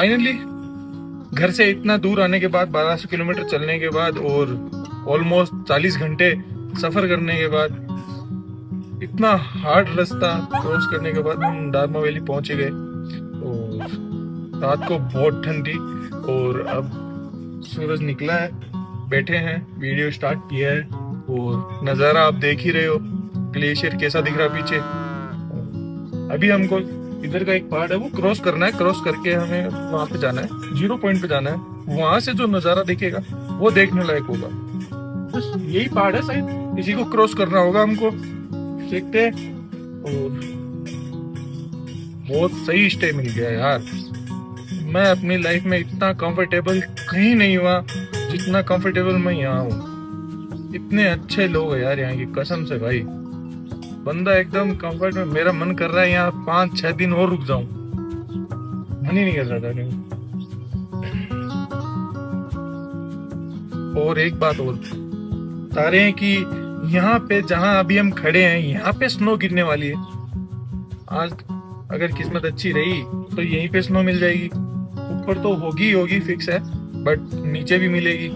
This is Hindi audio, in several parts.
फाइनली घर से इतना दूर आने के बाद, 1200 किलोमीटर चलने के बाद और ऑलमोस्ट 40 घंटे सफर करने के बाद, इतना हार्ड रास्ता क्रॉस करने के बाद हम दारमा वैली पहुंच गए। और रात को बहुत ठंड थी और अब सूरज निकला है, बैठे हैं, वीडियो स्टार्ट किया है और नज़ारा आप देख ही रहे हो, ग्लेशियर कैसा दिख रहा है पीछे। अभी हमको इधर का एक पहाड़ है वो क्रॉस करना है, क्रॉस करके हमें वहां पे जाना है, 0 पॉइंट पे जाना है। वहां से जो नज़ारा दिखेगा वो देखने लायक होगा। बस यही पहाड़ है शायद, इसी को क्रॉस करना होगा हमको, देखते हैं। और बहुत सही स्टे मिल गया यार। मैं अपनी लाइफ में इतना कंफर्टेबल कहीं नहीं हुआ जितना कंफर्टेबल मैं यहाँ हूँ। इतने अच्छे लोग हैं यार यहाँ की, कसम से भाई। बंदा एकदम कंफर्ट में, मेरा मन कर रहा है यहाँ 5-6 दिन और रुक जाऊं, मन ही नहीं कर रहा था नहीं। और एक बात और बता रहे हैं कि यहाँ पे जहाँ अभी हम खड़े हैं यहाँ पे स्नो गिरने वाली है। आज अगर किस्मत अच्छी रही तो यहीं पे स्नो मिल जाएगी। ऊपर तो होगी फिक्स है, बट नीचे भी मिलेगी।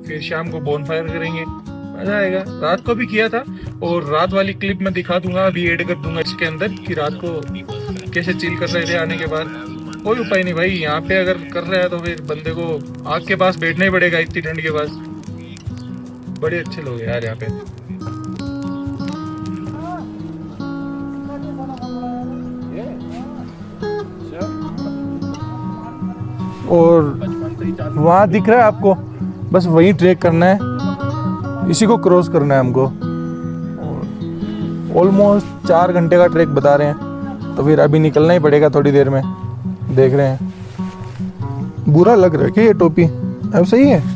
फिर शाम को बोनफायर करेंगे, मजा आएगा। रात को भी किया था और रात वाली क्लिप मैं दिखा दूंगा, अभी ऐड कर दूंगा इसके अंदर कि रात को कैसे चिल कर रहे थे आने के बाद। कोई उपाय नहीं भाई, यहाँ पे अगर कर रहा है तो फिर बंदे को आग के पास बैठना ही पड़ेगा इतनी ठंड के पास। बड़े अच्छे लोग यार यहाँ पे। और वहाँ दिख रहा है आपको, बस वही ट्रैक करना है, इसी को क्रॉस करना है हमको। ऑलमोस्ट 4 घंटे का ट्रैक बता रहे हैं, तो फिर अभी निकलना ही पड़ेगा थोड़ी देर में। देख रहे हैं, बुरा लग रहा है क्या ये टोपी? अब सही है।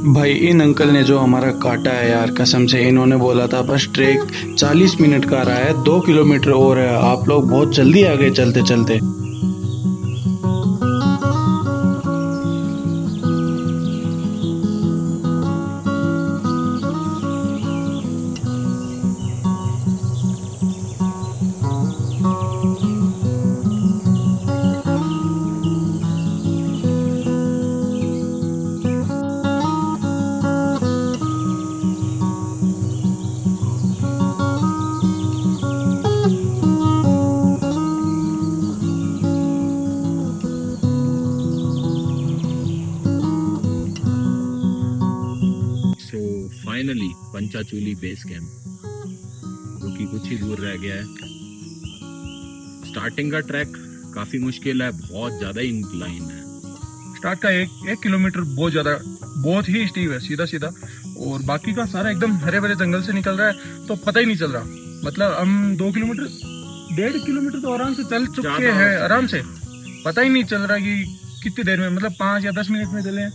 भाई इन अंकल ने जो हमारा काटा है यार, कसम से। इन्होंने बोला था बस ट्रैक 40 मिनट का रहा है, 2 किलोमीटर और है। आप लोग बहुत जल्दी आ गए चलते चलते। फाइनली पंचाचूली बेस कैंप, जो कि कुछ ही दूर रह गया है। स्टार्टिंग का ट्रैक काफी मुश्किल है, बहुत ज्यादा इंक्लाइन है। स्टार्ट का एक किलोमीटर बहुत ही स्टीव है, सीधा सीधा, और बाकी का सारा एकदम हरे भरे जंगल से निकल रहा है, तो पता ही नहीं चल रहा। मतलब हम 2 किलोमीटर 1.5 किलोमीटर तो आराम से चल चुके ज्यादा हैं, आराम से। पता ही नहीं चल रहा कि कितनी देर में, मतलब 5 या 10 मिनट में चले,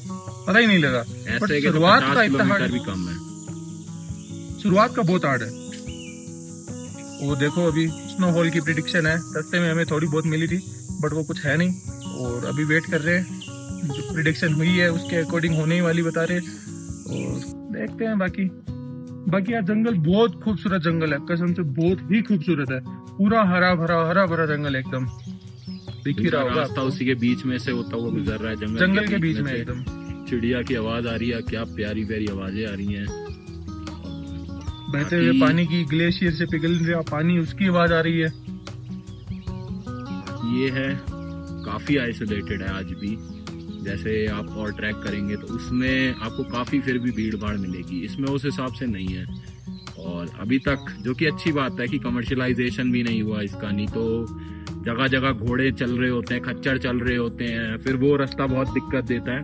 पता ही नहीं लगा। बट ऐसे के तो शुरुआत 50 का इतना किलोमीटर हार्ड, भी कम है। शुरुआत का बहुत हार्ड है। वो देखो, अभी स्नोफॉल की प्रिडिक्शन है, रास्ते में हमें थोड़ी बहुत मिली थी, बट वो कुछ है नहीं, और अभी वेट कर रहे हैं। जो प्रिडिक्शन हुई है उसके अकॉर्डिंग होने ही वाली बता रहे, और देखते हैं। बाकी यार जंगल बहुत खूबसूरत जंगल है, कसम से बहुत ही खूबसूरत है। पूरा हरा भरा जंगल है एकदम, दिख ही रहा होगा रास्ता आपको। उसी के बीच में से होता हुआ गुजर रहा है, जंगल के बीच में से। एकदम। चिड़िया की आवाज आ रही है, क्या प्यारी प्यारी आवाजें आ रही हैं। बहते हुए पानी की, ग्लेशियर से पिघल रहा पानी, उसकी आवाज आ रही है। ये है काफी आइसोलेटेड है आज भी। जैसे आप और ट्रैक करेंगे तो उसमें आपको काफी फिर भी भीड़ भाड़ मिलेगी, इसमें उस हिसाब से नहीं है। और अभी तक, जो कि अच्छी बात है कि कमर्शियलाइजेशन भी नहीं हुआ इसका, नहीं तो जगह जगह घोड़े चल रहे होते हैं, खच्चर चल रहे होते हैं, फिर वो रास्ता बहुत दिक्कत देता है।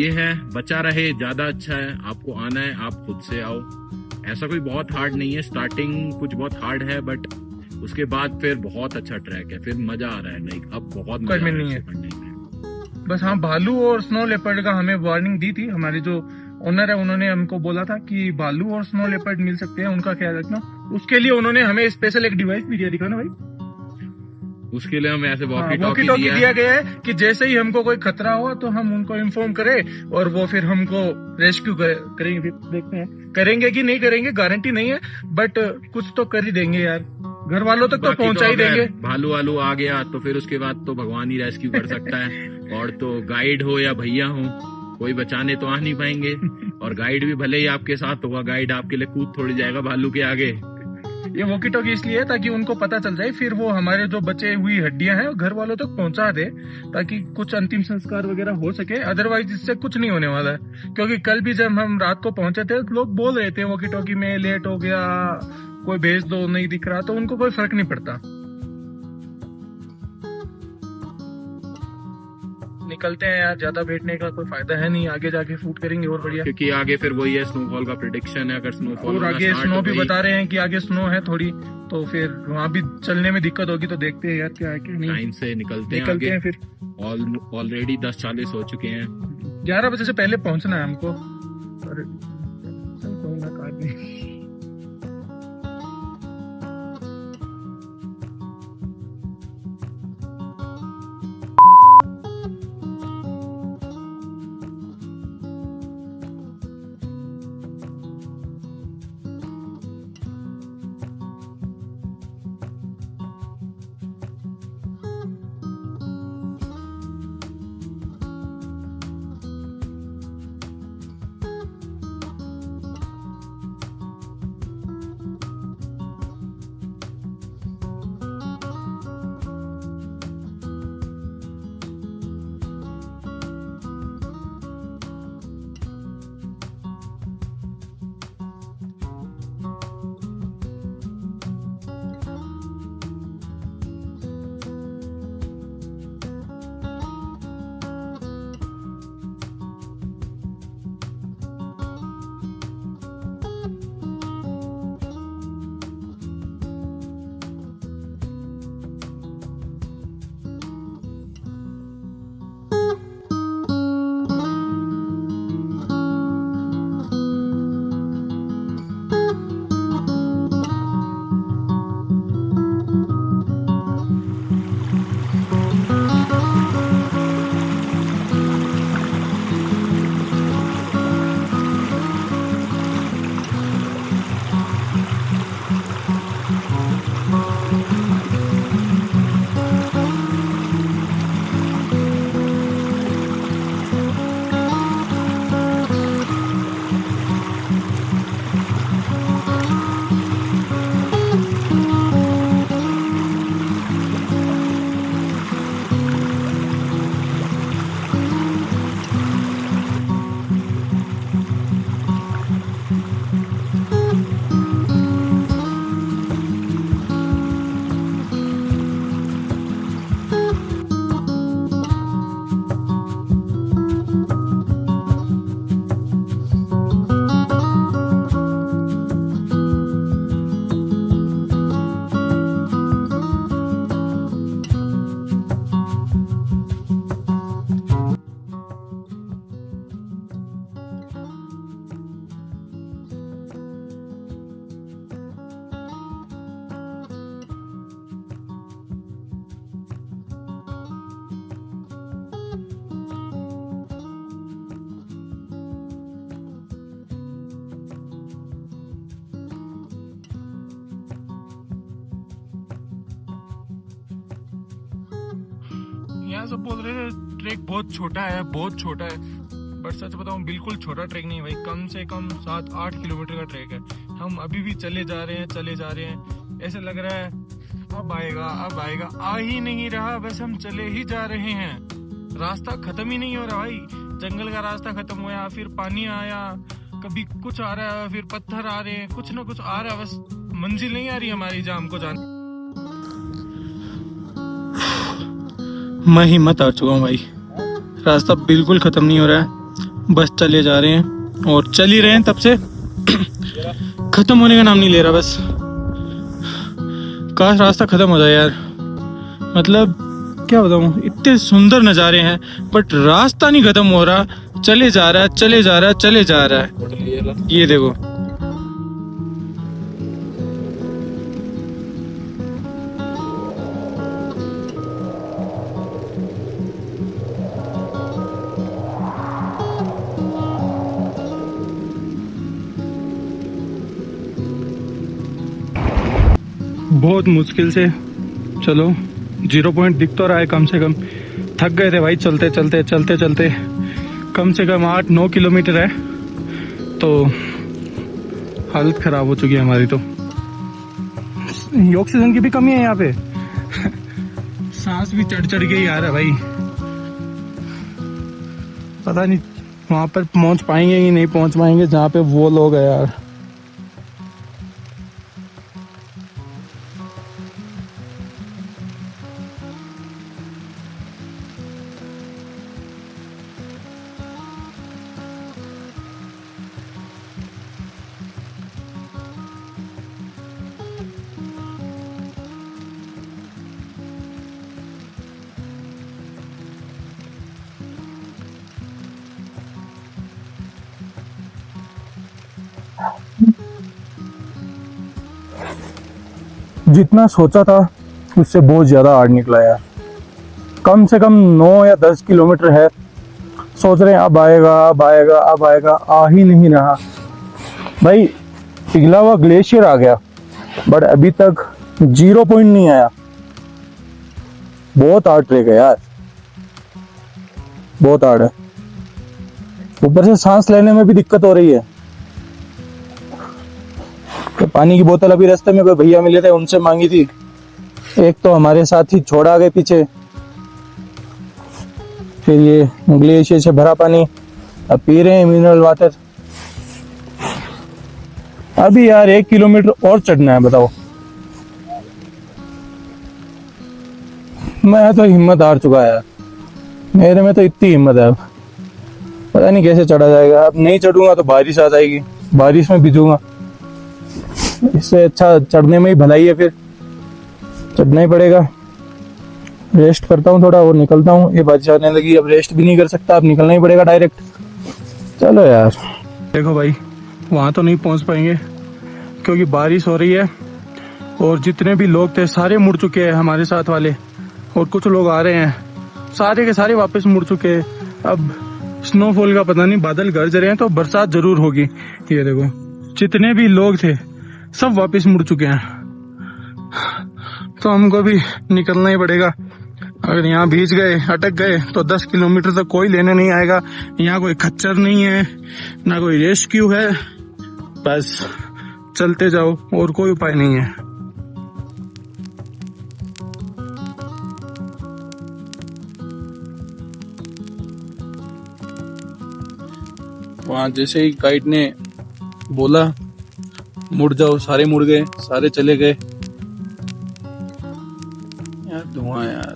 ये है बचा रहे ज्यादा अच्छा है। आपको आना है, आप खुद से आओ। ऐसा कोई बहुत हार्ड नहीं है, स्टार्टिंग कुछ बहुत हार्ड है, बट उसके बाद फिर बहुत अच्छा ट्रैक है, फिर मजा आ रहा है। लाइक अब बहुत मजा आ रहा नहीं है है। इसे पढ़ने में। बस हाँ, भालू और स्नो लेपर्ड का हमें वार्निंग दी थी। हमारे जो ओनर है उन्होंने हमको बोला था कि भालू और स्नो लेपर्ड मिल सकते हैं, उनका ख्याल रखना। उसके लिए उन्होंने हमें स्पेशल एक डिवाइस भी दिया, दिखा ना भाई। उसके लिए हमें ऐसे वॉकी वॉकी टॉकी दिया गया है कि जैसे ही हमको कोई खतरा हो तो हम उनको इन्फॉर्म करें, और वो फिर हमको रेस्क्यू करेंगे। फिर देखते हैं करेंगे कि नहीं करेंगे, गारंटी नहीं है, बट कुछ तो कर ही देंगे यार। घर वालों तक तो पहुंचा ही देंगे। भालू वालू आ गया तो फिर उसके बाद तो भगवान ही रेस्क्यू कर सकता है। और तो गाइड हो या भैया हो, कोई बचाने तो आ नहीं पाएंगे। और गाइड भी भले ही आपके साथ होगा, गाइड आपके लिए कूद थोड़ी जाएगा भालू के आगे। ये वॉकी टॉकी इसलिए है ताकि उनको पता चल जाए, फिर वो हमारे जो बचे हुई हड्डियां हैं घर वालों तक पहुंचा दे, ताकि कुछ अंतिम संस्कार वगैरह हो सके। अदरवाइज इससे कुछ नहीं होने वाला है। क्योंकि कल भी जब हम रात को पहुंचे थे, लोग बोल रहे थे वॉकी टॉकी में लेट हो गया, कोई भेज दो, नहीं दिख रहा, तो उनको कोई फर्क नहीं पड़ता। निकलते हैं यार, ज्यादा बैठने का कोई फायदा है नहीं, आगे जाके शूट करेंगे और बढ़िया। क्योंकि आगे फिर वही है, स्नोफॉल का प्रिडिक्शन है। अगर स्नोफॉल और आगे स्नो भी बता रहे हैं कि आगे स्नो है थोड़ी, तो फिर वहां भी चलने में दिक्कत होगी, तो देखते हैं यार क्या है क्या नहीं। टाइम से निकलते हैं फिर। ऑलरेडी 10:40 हो चुके हैं। 11 बजे से पहले पहुंचना है हमको। अरे चल कोई ना, काट नहीं। यहाँ सब बोल रहे हैं ट्रैक बहुत छोटा है, बहुत छोटा है, बट सच बताऊं बिल्कुल छोटा ट्रैक नहीं है भाई। कम से कम 7-8 किलोमीटर का ट्रैक है। हम अभी भी चले जा रहे हैं। ऐसे लग रहा है अब आएगा, आ ही नहीं रहा, बस हम चले ही जा रहे हैं। रास्ता खत्म ही नहीं हो रहा भाई। जंगल का रास्ता खत्म हुआ, फिर पानी आया, कभी कुछ आ रहा है, फिर पत्थर आ रहे हैं, कुछ ना कुछ आ रहा है, बस मंजिल नहीं आ रही हमारी जहाँ हमको जाना। मैं हिम्मत हार चुका हूँ भाई। रास्ता बिल्कुल खत्म नहीं हो रहा है, बस चले जा रहे हैं और चल ही रहे हैं तब से। खत्म होने का नाम नहीं ले रहा। बस काश रास्ता खत्म हो जाए यार। मतलब क्या बताऊँ, इतने सुंदर नज़ारे हैं बट रास्ता नहीं खत्म हो रहा। चले जा रहा है। ये देखो, बहुत मुश्किल से, चलो 0 पॉइंट दिख तो रहा है कम से कम। थक गए थे भाई चलते चलते। कम से कम 8-9 किलोमीटर है, तो हालत खराब हो चुकी है हमारी। तो ऑक्सीजन की भी कमी है यहाँ पे। सांस भी चढ़ के ही आ रहा है भाई। पता नहीं वहां पर पहुंच पाएंगे कि नहीं पहुंच पाएंगे जहाँ पे वो लोग है यार। जितना सोचा था उससे बहुत ज़्यादा हार्ड निकला यार। कम से कम 9 या 10 किलोमीटर है। सोच रहे हैं अब आएगा, आ ही नहीं रहा भाई। पिघला हुआ ग्लेशियर आ गया बट अभी तक 0 पॉइंट नहीं आया। बहुत हार्ड ट्रैक है यार, बहुत हार्ड है। ऊपर से सांस लेने में भी दिक्कत हो रही है। तो पानी की बोतल अभी रास्ते में कोई भैया मिले थे, उनसे मांगी थी। एक तो हमारे साथ ही छोड़ा गए पीछे। फिर ये ग्लेशियर से भरा पानी अब पी रहे हैं, मिनरल वाटर। अभी यार 1 किलोमीटर और चढ़ना है, बताओ। मैं तो हिम्मत हार चुका है यार। मेरे में तो इतनी हिम्मत है अब, पता नहीं कैसे चढ़ा जाएगा। अब नहीं चढ़ूंगा तो बारिश आ जाएगी, बारिश में भिजूंगा। इससे अच्छा चढ़ने में ही भलाई है, फिर चढ़ना ही पड़ेगा। रेस्ट करता हूँ थोड़ा और निकलता हूँ। ये बारिश आने लगी, अब रेस्ट भी नहीं कर सकता, अब निकलना ही पड़ेगा डायरेक्ट। चलो यार, देखो भाई वहाँ तो नहीं पहुँच पाएंगे क्योंकि बारिश हो रही है और जितने भी लोग थे सारे मुड़ चुके हैं हमारे साथ वाले, और कुछ लोग आ रहे हैं, सारे के सारे वापस मुड़ चुके हैं। अब स्नोफॉल का पता नहीं, बादल गरज रहे हैं तो बरसात जरूर होगी। ये देखो जितने भी लोग थे सब वापस मुड़ चुके हैं, तो हमको भी निकलना ही पड़ेगा। अगर यहाँ भीज गए, अटक गए तो 10 किलोमीटर तक कोई लेने नहीं आएगा। यहाँ कोई खच्चर नहीं है, ना कोई रेस्क्यू है, बस चलते जाओ और कोई उपाय नहीं है। वहां जैसे ही गाइड ने बोला मुड़ जाओ, सारे मुड़ गए, सारे चले गए। यार धुआं यार।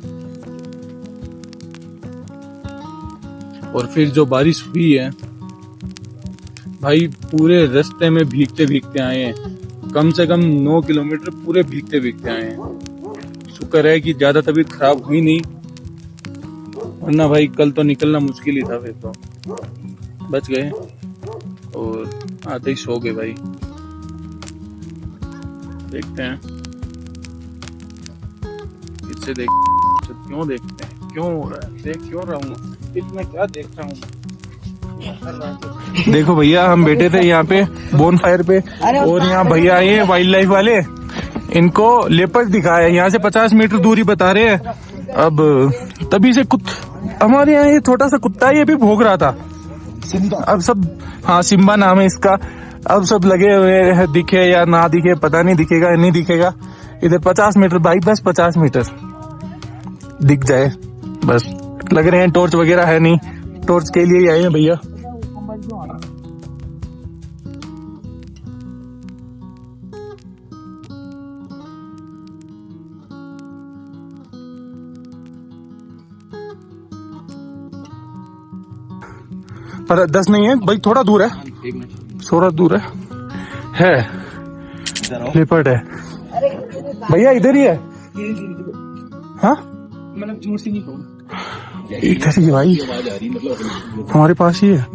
और फिर जो बारिश हुई है भाई, पूरे रास्ते में भीगते भीगते आए हैं। कम से कम 9 किलोमीटर पूरे भीगते भीगते आए हैं। शुक्र है कि ज्यादा तबीयत खराब हुई नहीं, वरना भाई कल तो निकलना मुश्किल ही था। फिर तो बच गए और आते ही सो गए भाई। देखते हैं इससे, क्यों देखते हैं, क्यों हो रहा है, देख क्यों रहा हूँ, इसमें क्या देख रहा हूँ। देखो भैया, हम बैठे थे यहाँ पे बोन फायर पे, और यहाँ भैया आए हैं वाइल्ड लाइफ वाले। इनको लेपर्ड दिखा है, यहाँ से 50 मीटर दूरी बता रहे हैं। अब तभी से हमारे यहाँ ये छोटा सा कुत्ता है, ये भी भौंक रहा था। अब सब, हाँ सिम्बा नाम है इसका। अब सब लगे हुए हैं, दिखे या ना दिखे पता नहीं, दिखेगा या नहीं दिखेगा। इधर 50 मीटर भाई, बस 50 मीटर दिख जाए बस। लग रहे हैं टॉर्च वगैरह है नहीं, टॉर्च के लिए ही आए हैं भैया। पर 10 नहीं है भाई, थोड़ा दूर है, थोड़ा दूर है लेपर्ड है भैया, इधर ही है। हाँ इधर ही भाई, हमारे पास ही है।